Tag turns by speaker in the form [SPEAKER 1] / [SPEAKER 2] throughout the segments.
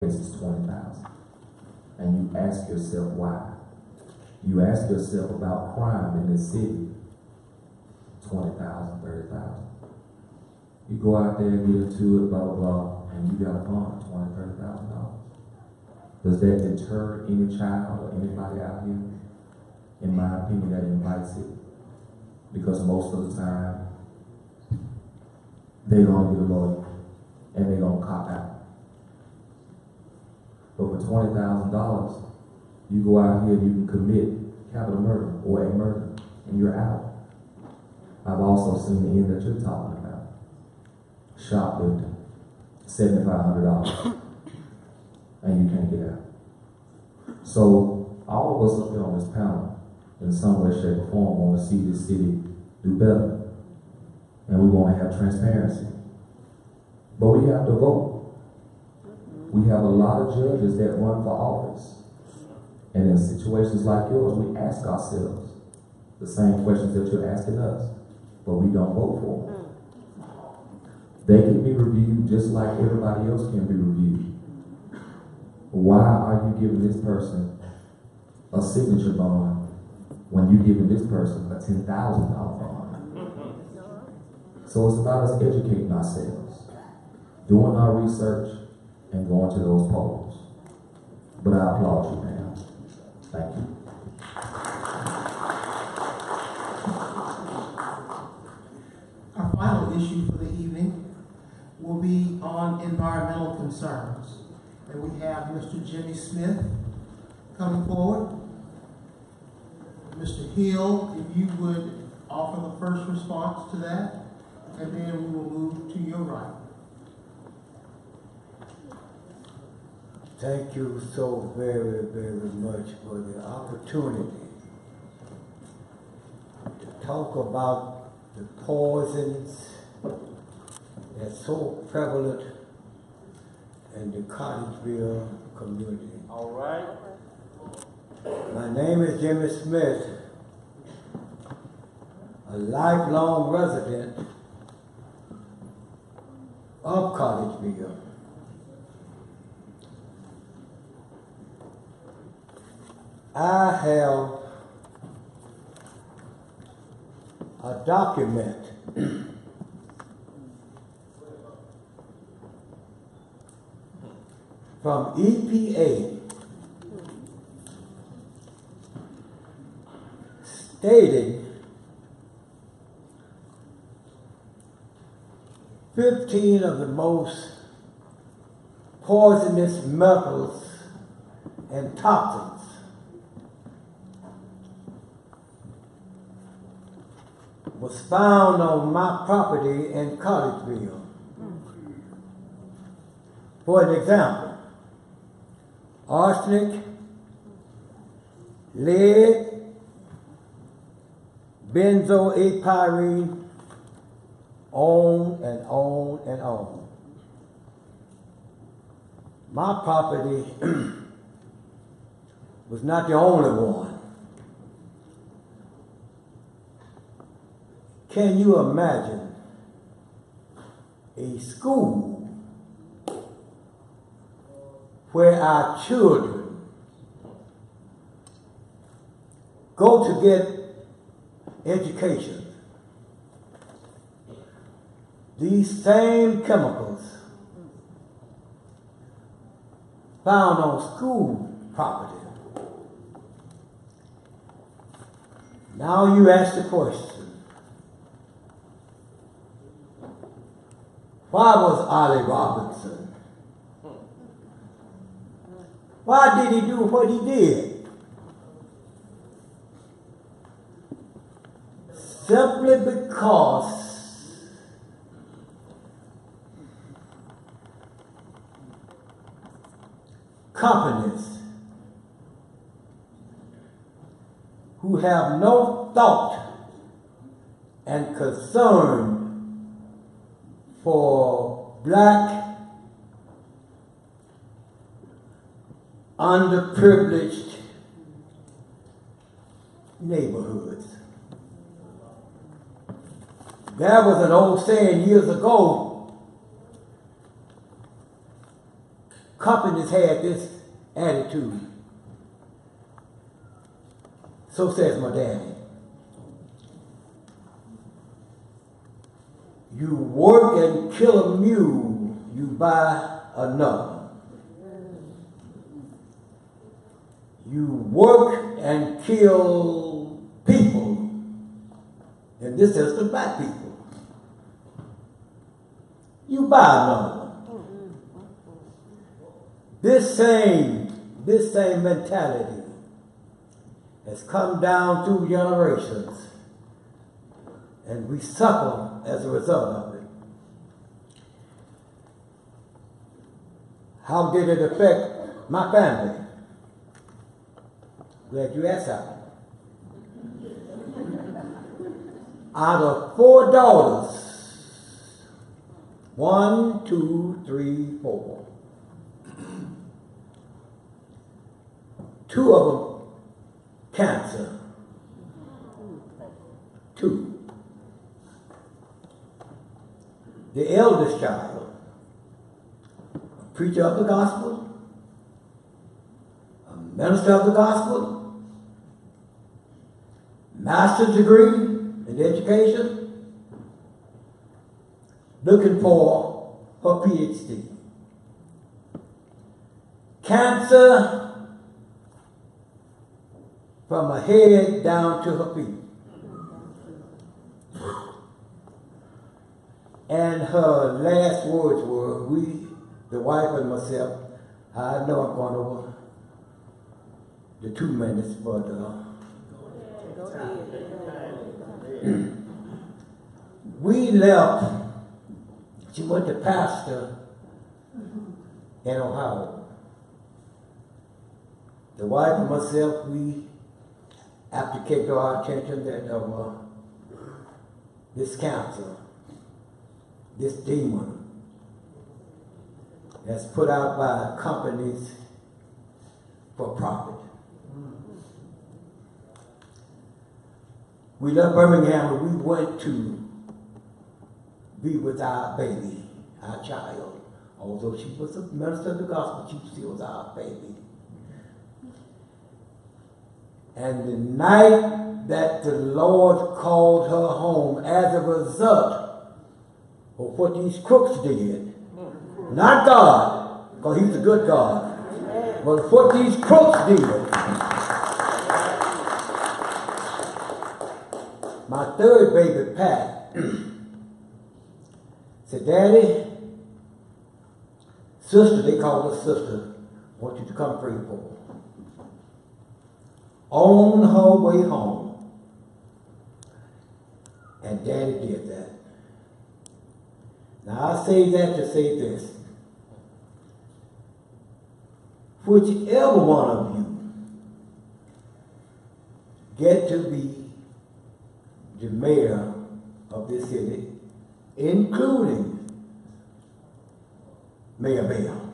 [SPEAKER 1] is 20,000. And you ask yourself why. You ask yourself about crime in this city, 20,000, 30,000. You go out there, get into it, blah, blah, blah, and you got a bond, $20,000, $30,000. Does that deter any child or anybody out here? In my opinion, that invites it. Because most of the time, they're going to get a lawyer and they're going to cop out. But for $20,000, you go out here and you can commit capital murder or a murder and you're out. I've also seen the end that you're talking about. Shoplifting, $7,500, and you can't get out. So all of us up here on this panel, in some way, shape, or form, want to see this city do better. And we want to have transparency. But we have to vote. We have a lot of judges that run for office. And in situations like yours, we ask ourselves the same questions that you're asking us, but we don't vote for them. They can be reviewed just like everybody else can be reviewed. Why are you giving this person a signature bond when you're giving this person a $10,000 bond? So it's about us educating ourselves, doing our research, and going to those polls. But I applaud you, ma'am. Thank you.
[SPEAKER 2] Our final issue for the evening will be on environmental concerns. And we have Mr. Jimmy Smith coming forward. Mr. Hill, if you would offer the first response to that, and then we will move to your right.
[SPEAKER 3] Thank you so very, very much for the opportunity to talk about the poisons that's so prevalent in the Cottageville community.
[SPEAKER 4] All right.
[SPEAKER 3] My name is Jimmy Smith, a lifelong resident of Cottageville. I have a document from EPA stating 15 of the most poisonous metals and toxins was found on my property in Cottageville. For an example, arsenic, lead, benzoapyrene, on and on and on. My property was not the only one. Can you imagine a school where our children go to get education? These same chemicals found on school property. Now you ask the question, why was Ollie Robinson? Why did he do what he did? Simply because companies who have no thought and concern for black, underprivileged neighborhoods. There was an old saying years ago, companies had this attitude. So says my daddy. You work and kill a mule, you buy another. You work and kill people, and this is the black people. You buy another one. This same mentality has come down through generations, and we suffer as a result of it. How did it affect my family? Glad you asked that. Out of 4 daughters, 1, 2, 3, 4. 2 of them cancer. 2. The eldest child, a preacher of the gospel, a minister of the gospel, master's degree in education, looking for her PhD. Cancer from her head down to her feet. And her last words were, the wife and myself, I know I'm going over the 2 minutes, but we left. She went to pastor in Ohio. The wife and myself, we abdicated to our attention that this cancer, this demon that's put out by companies for profit. We left Birmingham and we went to be with our baby, our child. Although she was a minister of the gospel, she still was our baby. And the night that the Lord called her home as a result of what these crooks did, not God, because he's a good God, but what these crooks did, my 3rd baby, Pat, said, Daddy, sister, they called her sister, want you to come pray for her. On her way home, and Daddy did that. Now I say that to say this. Whichever one of you get to be the mayor of this city, including Mayor Bell,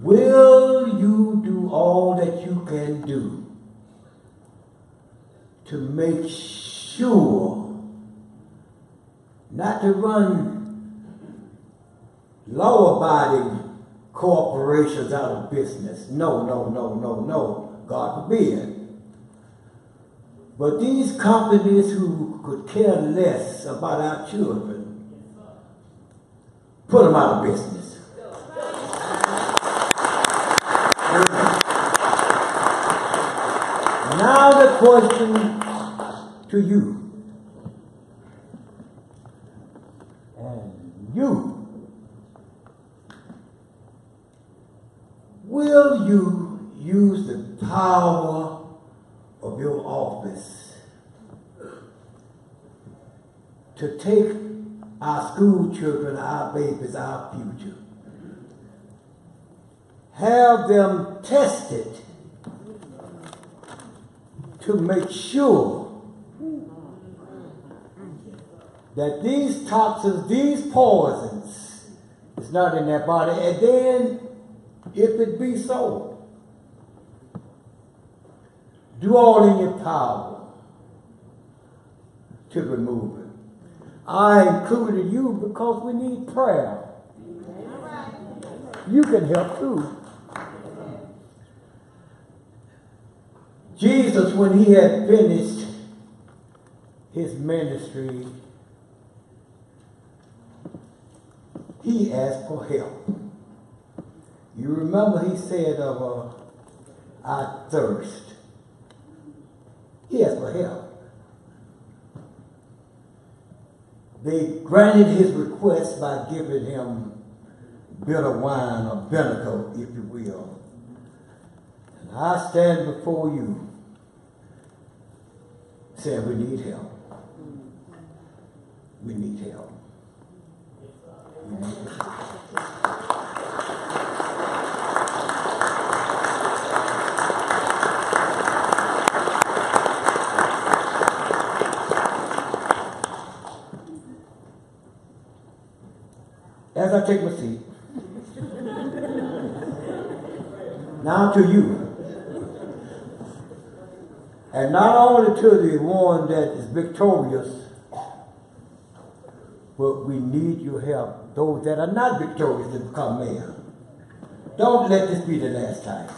[SPEAKER 3] will you do all that you can do to make sure not to run law-abiding corporations out of business? No, no, no, no, no. God forbid. But these companies who could care less about our children, put them out of business. Now the question to you, and you, will you use the power of your office to take our school children, our babies, our future, have them tested to make sure that these toxins, these poisons, is not in their body, and then, if it be so, do all in your power to remove it. I included you because we need prayer. you can help too. Jesus, when he had finished his ministry, he asked for help. You remember he said I thirst. He asked for help. They granted his request by giving him bitter wine or vinegar, if you will. And I stand before you saying we need help. We need help. We need help. As I take my seat, now to you. And not only to the one that is victorious, but we need your help. Those that are not victorious to become mayor. Don't let this be the last time.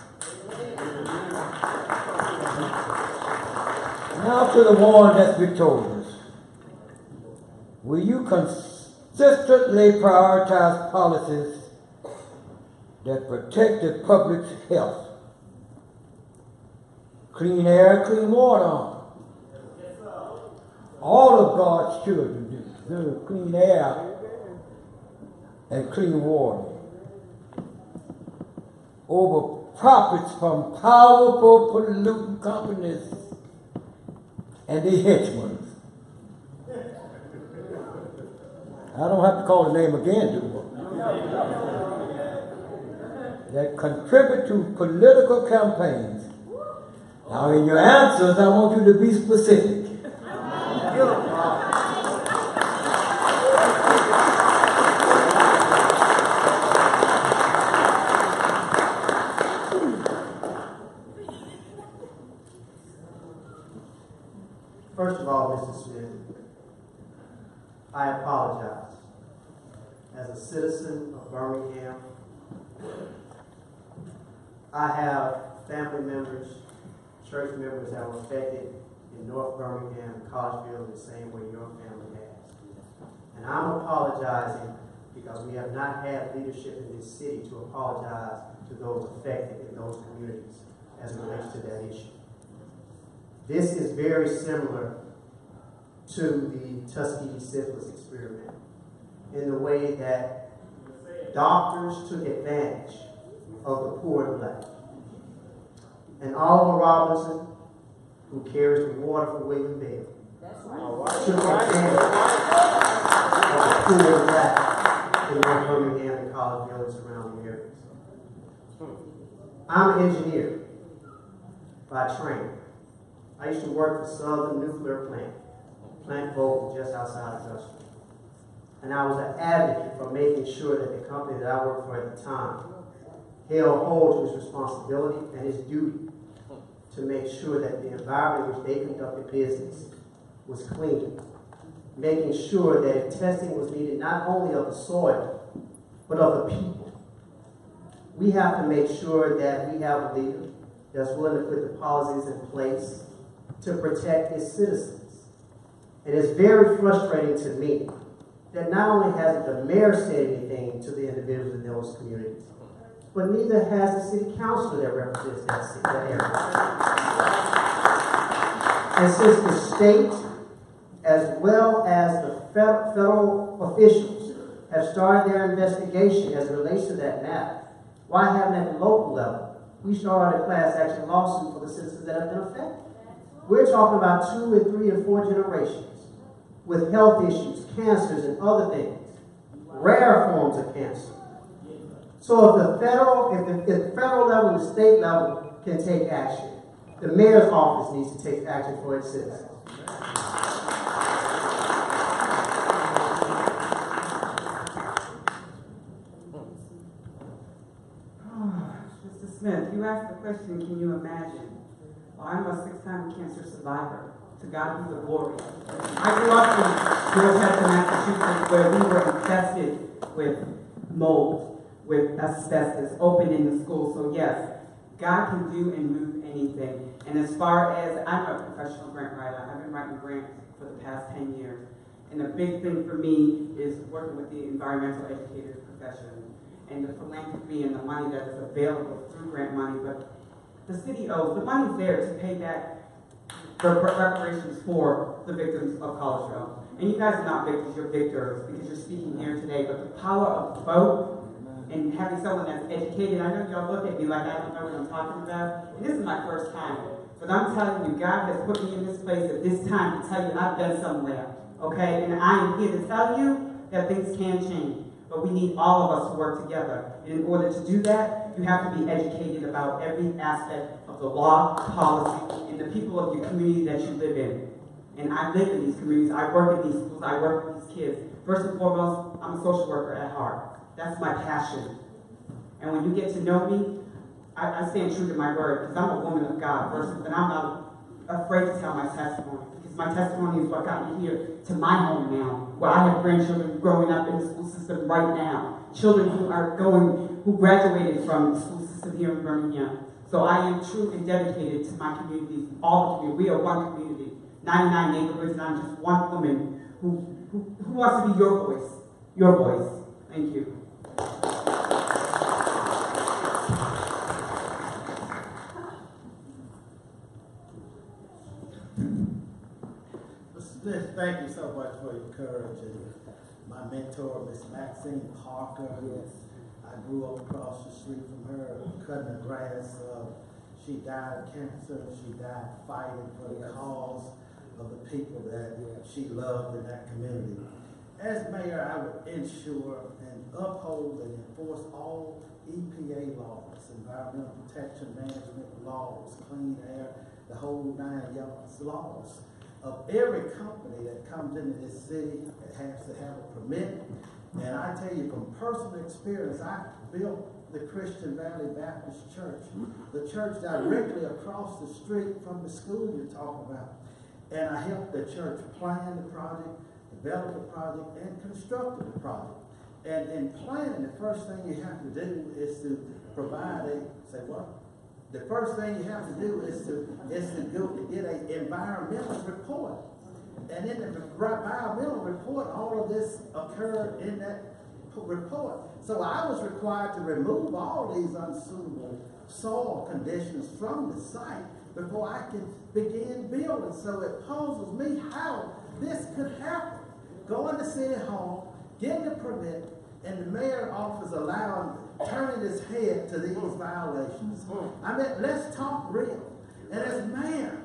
[SPEAKER 3] Now to the one that's victorious. Will you consistently prioritize policies that protect the public's health? Clean air, clean water. All of God's children deserve clean air and clean water over profits from powerful polluting companies and the henchmen. I don't have to call the name again, do I? That contribute to political campaigns. Now, in your answers, I want you to be specific.
[SPEAKER 4] First of all, Mr. Smith, I apologize. As a citizen of Birmingham, I have family members, church members that were affected in North Birmingham and Collegeville in the same way your family has. And I'm apologizing because we have not had leadership in this city to apologize to those affected in those communities as it relates to that issue. This is very similar to the Tuskegee syphilis experiment in the way that doctors took advantage of the poor and black. And Oliver Robinson, who carries the water for William Bell, took advantage of the poor and black in North Birmingham and Collegeville and surrounding areas. I'm an engineer by training. I used to work for Southern Nuclear Plant Vogtle, just outside of Augusta. And I was an advocate for making sure that the company that I worked for at the time held hold to its responsibility and its duty to make sure that the environment in which they conducted business was clean, making sure that if testing was needed not only of the soil, but of the people. We have to make sure that we have a leader that's willing to put the policies in place to protect its citizens. It is very frustrating to me that not only hasn't the mayor said anything to the individuals in those communities, but neither has the city councilor that represents that area. And since the state, as well as the federal officials, have started their investigation as it relates to that matter, why haven't at the local level we started a class action lawsuit for the citizens that have been affected? We're talking about 2 and 3 and 4 generations with health issues, cancers, and other things, rare forms of cancer. So if the federal level and the state level can take action, the mayor's office needs to take action for its citizens.
[SPEAKER 5] Mr. Smith, you asked the question, can you imagine? Well, I'm a 6-time cancer survivor. To God be the glory. I grew up in Middlesex, Massachusetts, where we were infested with mold. with asbestos open in the school. So yes, God can do and move anything. And as far as, I'm a professional grant writer. I've been writing grants for the past 10 years. And the big thing for me is working with the environmental educators profession and the philanthropy and the money that is available through grant money. But the city owes, the money's there to pay back for reparations for the victims of Collegeville. And you guys are not victims, you're victors because you're speaking here today. But the power of the vote and having someone that's educated, I know y'all look at me like I don't know what I'm talking about. And this is my first time. But I'm telling you, God has put me in this place at this time to tell you I've been somewhere. Okay? And I am here to tell you that things can change. But we need all of us to work together. And in order to do that, you have to be educated about every aspect of the law, policy, and the people of your community that you live in. And I live in these communities. I work in these schools. I work with these kids. First and foremost, I'm a social worker at heart. That's my passion. And when you get to know me, I stand true to my word because I'm a woman of God first, and I'm not afraid to tell my testimony because my testimony is what got me here to my home now, where I have grandchildren growing up in the school system right now, children who graduated from the school system here in Birmingham. So I am true and dedicated to my community, all the community. We are one community, 99 neighborhoods, and I'm just one woman who wants to be your voice. Your voice. Thank you.
[SPEAKER 6] Thank you so much for your courage. And my mentor, Miss Maxine Parker, I grew up across the street from her, cutting the grass. She died of cancer. She died fighting for the cause of the people that she loved in that community. As mayor, I would ensure and uphold and enforce all EPA laws, environmental protection management laws, clean air, the whole 9 yards laws. Of every company that comes into this city, it has to have a permit. And I tell you from personal experience, I built the Christian Valley Baptist Church, the church directly across the street from the school you're talking about. And I helped the church plan the project, develop the project, and construct the project. And in planning, the first thing you have to do is to provide the first thing you have to do is to go to get an environmental report. And in the environmental report, all of this occurred in that report. So I was required to remove all these unsuitable soil conditions from the site before I could begin building. So it puzzles me how this could happen. Going to City Hall, getting a permit, and the mayor's office turning his head to these violations. I mean, let's talk real. And as mayor,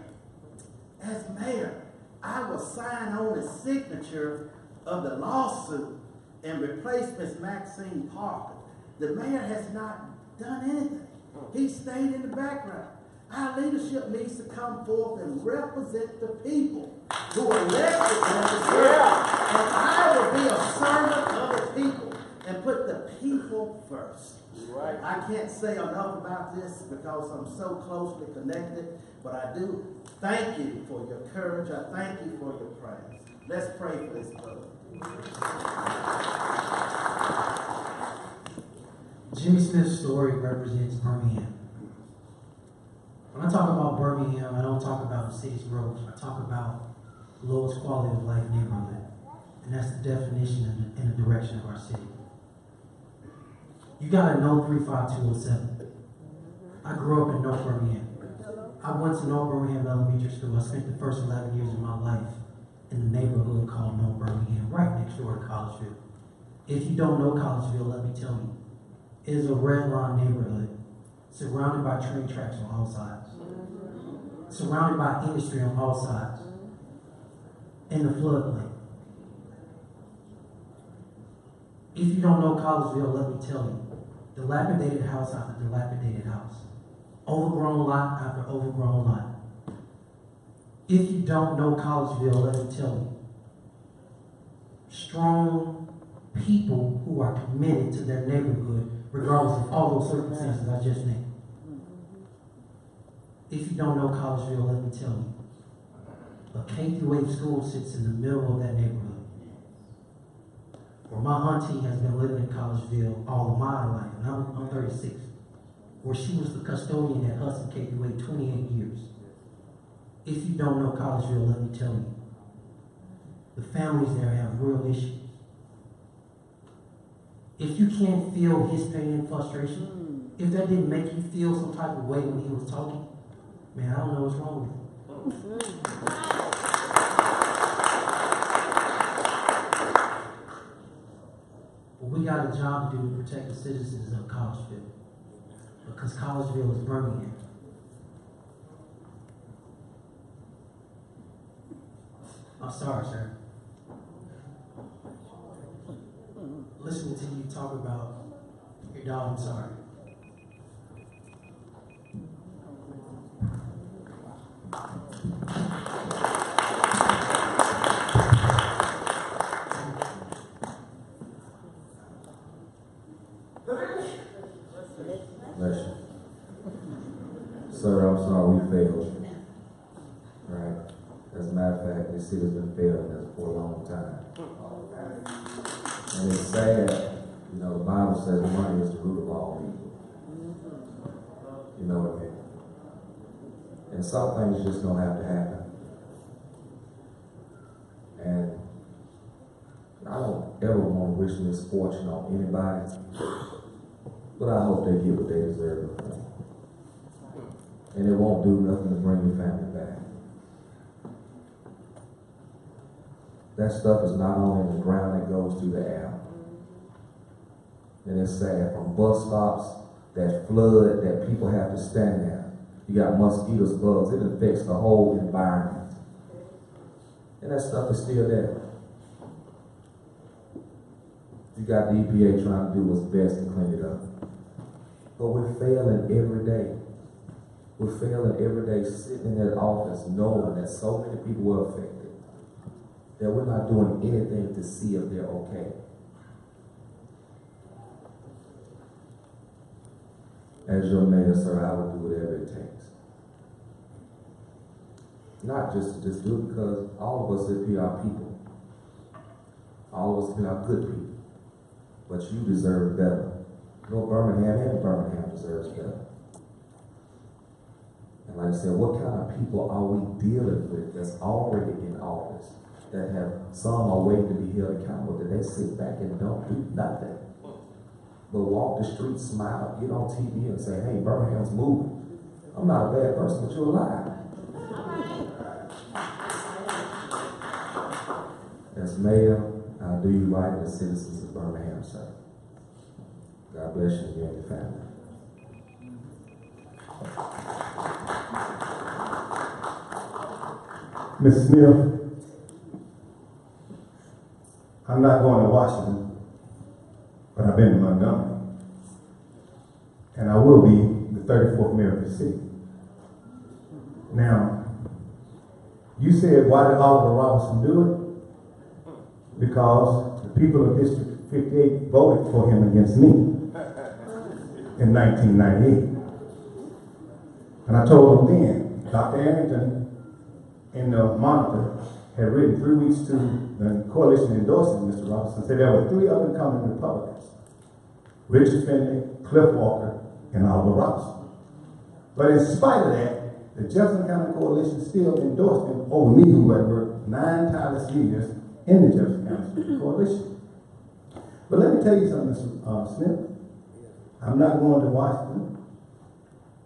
[SPEAKER 6] I will sign on the signature of the lawsuit and replace Miss Maxine Parker. The mayor has not done anything. He stayed in the background. Our leadership needs to come forth and represent the people who elected them to serve. And I will be a servant of the people and put the people first. Right. I can't say enough about this because I'm so closely connected, but I do thank you for your courage. I thank you for your prayers. Let's pray for this brother.
[SPEAKER 7] Jimmy Smith's story represents Birmingham. When I talk about Birmingham, I don't talk about the city's growth. I talk about the lowest quality of life neighborhood. And that's the definition and the direction of our city. You gotta know 35207. I grew up in North Birmingham. I went to North Birmingham Elementary School. I spent the first 11 years of my life in the neighborhood called North Birmingham, right next door to Collegeville. If you don't know Collegeville, let me tell you, it is a red line neighborhood surrounded by train tracks on all sides, surrounded by industry on all sides, in the floodplain. If you don't know Collegeville, let me tell you, dilapidated house after dilapidated house, overgrown lot after overgrown lot. If you don't know Collegeville, let me tell you, strong people who are committed to their neighborhood regardless of all those circumstances I just named. If you don't know Collegeville, let me tell you, a K-8 school sits in the middle of that neighborhood. where my auntie has been living in Collegeville all of my life, and I'm 36, where she was the custodian at Hudson KUA 28 years. If you don't know Collegeville, let me tell you, the families there have real issues. If you can't feel his pain and frustration, if that didn't make you feel some type of way when he was talking, man, I don't know what's wrong with you. But we got a job to do to protect the citizens of Collegeville, because Collegeville is Birmingham. I'm sorry, sir. Listening to you talk about your dog, I'm sorry.
[SPEAKER 1] Bless you. Sir, I'm sorry we failed. Right? As a matter of fact, this city's been failing us for a long time. And it's sad, you know, the Bible says money is the root of all evil. You know what I mean? And some things just don't have to happen. And I don't ever want to wish misfortune on anybody, but I hope they get what they deserve. And it won't do nothing to bring your family back. That stuff is not only in the ground, it goes through the air. And it's sad, from bus stops, that flood that people have to stand there. You got mosquitoes, bugs, it affects the whole environment. And that stuff is still there. You got the EPA trying to do what's best to clean it up. But we're failing every day. We're failing every day, sitting in that office knowing that so many people were affected, that we're not doing anything to see if they're okay. As your mayor, sir, I would do whatever it takes. Not just to just do it, because all of us up here are people. All of us up here are good people. But you deserve better. North Birmingham and Birmingham deserves better. And like I said, what kind of people are we dealing with that's already in office, that have some are waiting to be held accountable, that they sit back and don't do nothing but walk the street, smile, get on TV and say, hey, Birmingham's moving. I'm not a bad person, but you're alive. As mayor, I'll do you right as citizens of Birmingham, sir. God bless you and you and your family.
[SPEAKER 8] Ms. Smith, I'm not going to Washington, but I've been to Montgomery. And I will be the 34th mayor of the city. Now, you said, why did Oliver Robinson do it? Because the people of District 58 voted for him against me in 1998. And I told them then, Dr. Arrington in the Monitor had written 3 weeks to the coalition endorsing Mr. Robinson, said there were 3 up-and-coming Republicans, Richard Finley, Cliff Walker, and Oliver Robinson. But in spite of that, the Jefferson County Coalition still endorsed him over me, who had worked 9 tireless years in the Jefferson County Coalition. But let me tell you something, Mr. Smith. I'm not going to Washington,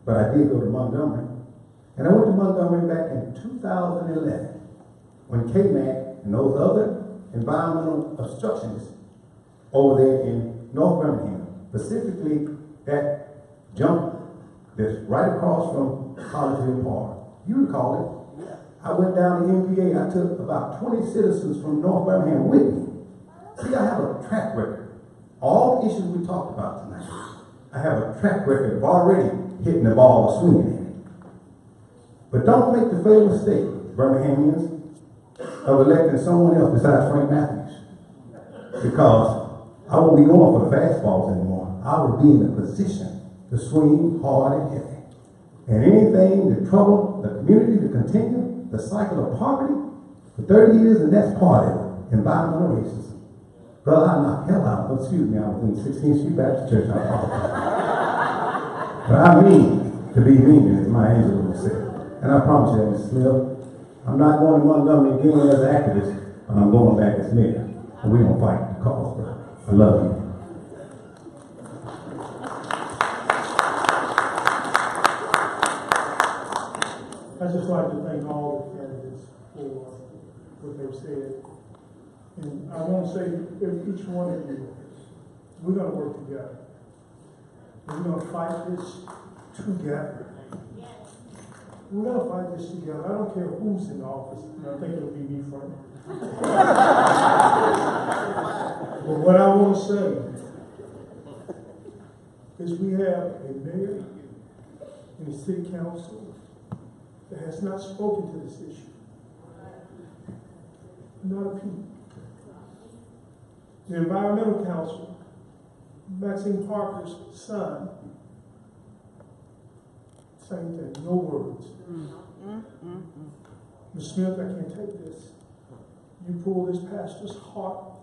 [SPEAKER 8] but I did go to Montgomery. And I went to Montgomery back in 2011 when K-Mac and those other environmental obstructionists over there in North Birmingham, specifically that jump that's right across from Collegeville Park. You recall it. I went down to MPA. I took about 20 citizens from North Birmingham with me. See, I have a track record. All the issues we talked about tonight, I have a track record of already hitting the ball or swinging it. But don't make the fatal mistake, Birminghamians, of electing someone else besides Frank Matthews. Because I won't be going for the fastballs anymore. I will be in a position to swing hard and heavy. And anything to trouble the community to continue the cycle of poverty for 30 years, and that's part of it, environmental racism. Brother, I knocked hell out. Excuse me, I was in 16th Street Baptist Church. But I mean to be mean, as my angel would say. And I promise you that, Mr. Smith, I'm not going to Montgomery again as an activist, but I'm going back as mayor. And we're going to fight the cause, brother. I love you.
[SPEAKER 9] I'd just like to thank all the candidates for what they've said. And I want to say to each one of you, we're going to work together. We're going to fight this together. We're going to fight this together. I don't care who's in office. And I think it'll be me for it. But what I want to say is we have a mayor and a city council that has not spoken to this issue. Not a peep. The environmental council, Maxine Parker's son, same thing, no words. Ms. Smith, I can't take this. You pull this pastor's heart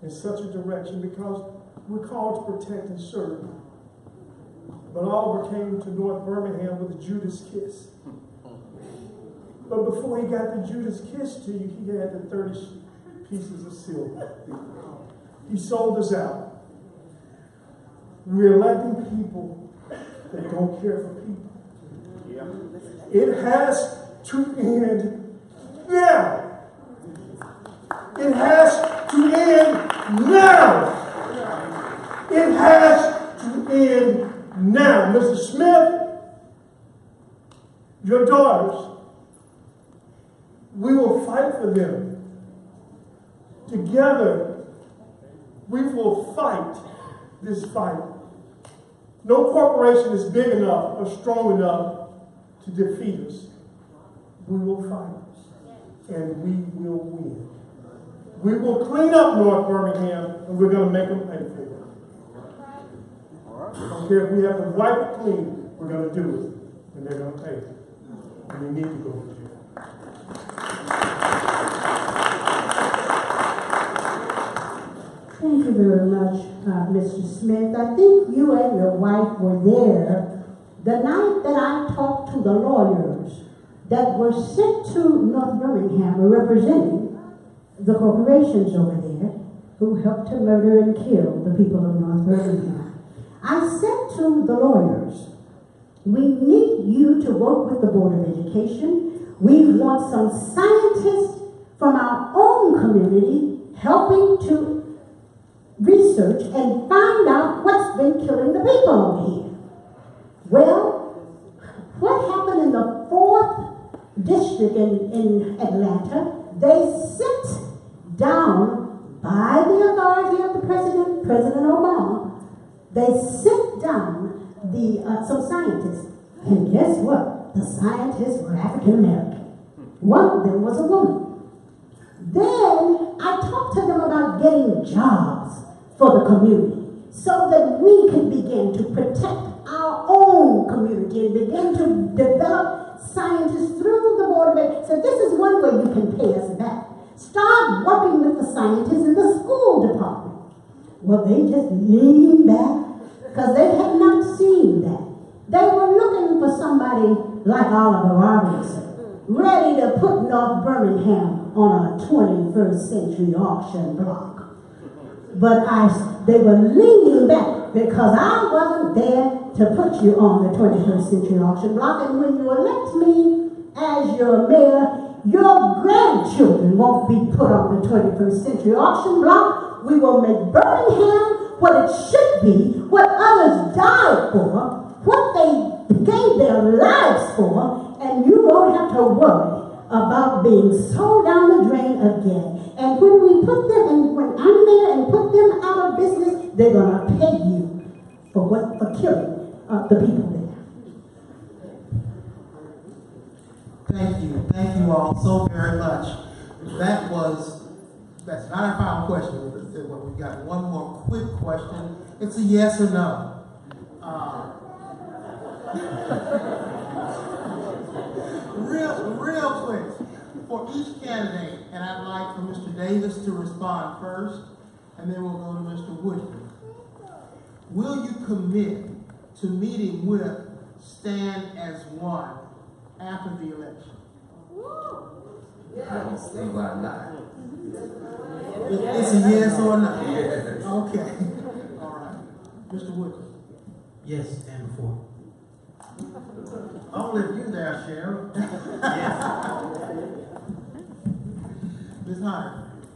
[SPEAKER 9] in such a direction because we're called to protect and serve. But Oliver came to North Birmingham with a Judas kiss. But before he got the Judas kiss to you, he had the 30 pieces of silver. He sold us out. We're electing people that don't care for people. It has to end now. It has to end now. It has to end now. Mr. Smith, your daughters, we will fight for them. Together, we will fight this fight. No corporation is big enough or strong enough to defeat us. We will fight, and we will win. We will clean up North Birmingham, and we're going to make them pay for it. I don't care if we have to wipe it clean, we're going to do it, and they're going to pay. And we need to go to jail.
[SPEAKER 10] Thank you very much, Mr. Smith. I think you and your wife were there the night that I talked to the lawyers that were sent to North Birmingham representing the corporations over there who helped to murder and kill the people of North Birmingham. I said to the lawyers, we need you to work with the Board of Education. We want some scientists from our own community helping to research and find out what's been killing the people over here. Well, what happened in the 4th district in Atlanta, they sent down by the authority of the President Obama, they sent down some scientists. And guess what? The scientists were African American. One of them was a woman. Then I talked to them about getting jobs for the community so that we could begin to protect our own community and begin to develop scientists through the Board of Education. So this is one way you can pay us back. Start working with the scientists in the school department. Well, they just leaned back because they had not seen that. They were looking for somebody like Oliver Robinson, ready to put North Birmingham on a 21st century auction block. But they were leaning back because I wasn't there to put you on the 21st century auction block. And when you elect me as your mayor, your grandchildren won't be put on the 21st century auction block. We will make Birmingham what it should be, what others died for, what they gave their lives for, and you won't have to worry about being sold down the drain again. And when we put them, and when I'm there and put them out of business, they're going to pay you for killing the people there.
[SPEAKER 2] Thank you all so very much. That's not our final question. We've got one more quick question. It's a yes or no. Real quick, for each candidate, and I'd like for Mr. Davis to respond first, and then we'll go to Mr. Woodford. Will you commit to meeting with Stand as One after the election?
[SPEAKER 1] I don't see why not.
[SPEAKER 2] It's a yes or no?
[SPEAKER 1] Yes.
[SPEAKER 2] Okay. All right. Mr. Woodford.
[SPEAKER 7] Yes, stand before.
[SPEAKER 6] Only if you there, Sheriff.
[SPEAKER 2] Ms. Hunter.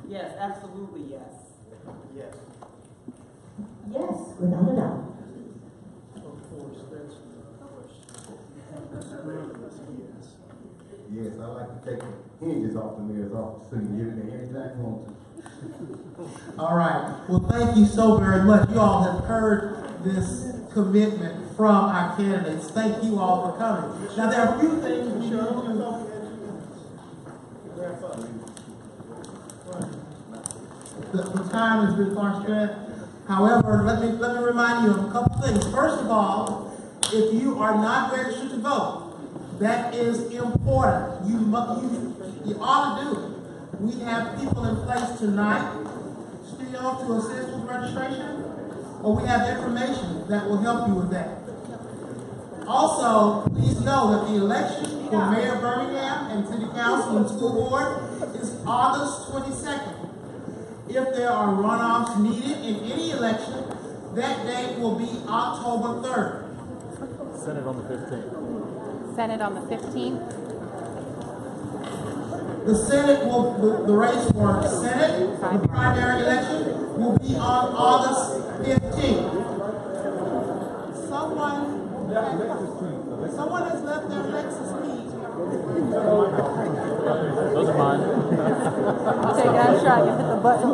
[SPEAKER 5] Yes, absolutely yes.
[SPEAKER 6] Yes.
[SPEAKER 10] Yes, without a doubt.
[SPEAKER 9] Of course, that's
[SPEAKER 8] Yes, I like to take the hinges off the mayor's office so you can get in there anytime you want to.
[SPEAKER 2] All right. Well, thank you so very much. You all have heard this commitment from our candidates. Thank you all for coming. Now, there are a few things we need to. The time has been far stretched. However, let me remind you of a couple things. First of all, if you are not registered to vote, that is important. You ought to do it. We have people in place tonight still to assist with registration, or we have information that will help you with that. Also, please know that the election for Mayor of Birmingham and City Council and School Board is August 22nd. If there are runoffs needed in any election, that date will be October 3rd.
[SPEAKER 11] Senate on the 15th.
[SPEAKER 12] Senate on the 15th.
[SPEAKER 2] The Senate will, the race for Senate, the primary election, will be on August 15th. Someone has left their Lexus keys.
[SPEAKER 11] Those are mine.
[SPEAKER 12] Okay, guys, try to hit the button.